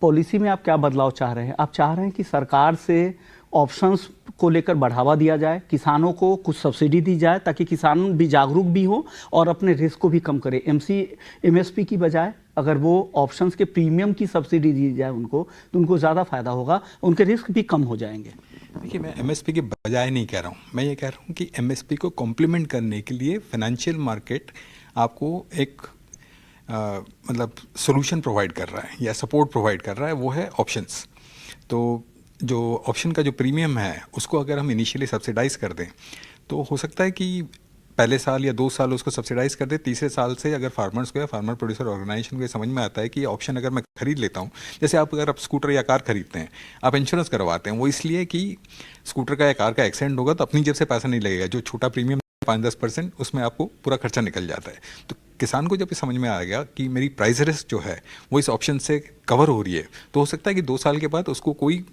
Policy में आप क्या बदलाव चाह रहे हैं? आप चाह रहे हैं कि सरकार से ऑप्शंस को लेकर बढ़ावा दिया जाए, किसानों को कुछ सब्सिडी दी जाए ताकि किसान भी जागरूक भी हो और अपने रिस्क को भी कम करे। एमएसपी की बजाय अगर वो ऑप्शंस के प्रीमियम की सब्सिडी दी जाए उनको, तो उनको ज़्यादा फायदा होगा, उनके रिस्क भी कम हो जाएंगे। देखिए, मैं एमएसपी के बजाय नहीं कह रहा हूँ, मैं ये कह रहा हूँ कि एमएसपी को कॉम्प्लीमेंट करने के लिए फाइनेंशियल मार्केट आपको एक मतलब सोल्यूशन प्रोवाइड कर रहा है या सपोर्ट प्रोवाइड कर रहा है, वो है ऑप्शंस। तो जो ऑप्शन का जो प्रीमियम है उसको अगर हम इनिशियली सब्सिडाइज कर दें तो हो सकता है कि पहले साल या 2 साल उसको सब्सिडाइज कर दे, तीसरे साल से अगर फार्मर्स को या फार्मर प्रोड्यूसर ऑर्गेनाइजेशन को ये समझ में आता है कि ये ऑप्शन अगर मैं खरीद लेता हूँ, जैसे अगर आप स्कूटर या कार खरीदते हैं, आप इंश्योरेंस करवाते हैं, वो इसलिए कि स्कूटर का या कार का एक्सीडेंट होगा तो अपनी जेब से पैसा नहीं लगेगा, जो छोटा प्रीमियम 5-10% उसमें आपको पूरा खर्चा निकल जाता है। तो किसान को जब ये समझ में आ गया कि मेरी प्राइस रिस्क जो है वो इस ऑप्शन से कवर हो रही है, तो हो सकता है कि 2 साल के बाद उसको कोई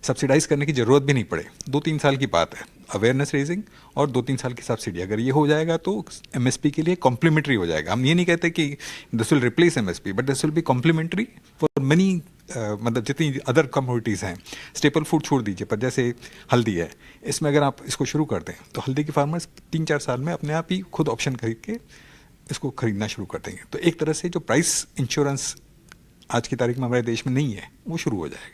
सब्सिडाइज करने की ज़रूरत भी नहीं पड़े। 2-3 साल की बात है, अवेयरनेस रेजिंग और 2-3 साल की सब्सिडी, अगर ये हो जाएगा तो एमएसपी के लिए कॉम्प्लीमेंट्री हो जाएगा। हम ये नहीं कहते कि this will replace MSP, but this will be complementary for money, मतलब जितनी अदर कमोडिटीज़ हैं। स्टेपल फूड छोड़ दीजिए, पर जैसे हल्दी है, इसमें अगर आप इसको शुरू कर दें तो हल्दी के फार्मर्स 3-4 साल में अपने आप ही खुद ऑप्शन खरीद के इसको खरीदना शुरू कर देंगे। तो एक तरह से जो प्राइस इंश्योरेंस आज की तारीख में हमारे देश में नहीं है, वो शुरू हो जाएगा।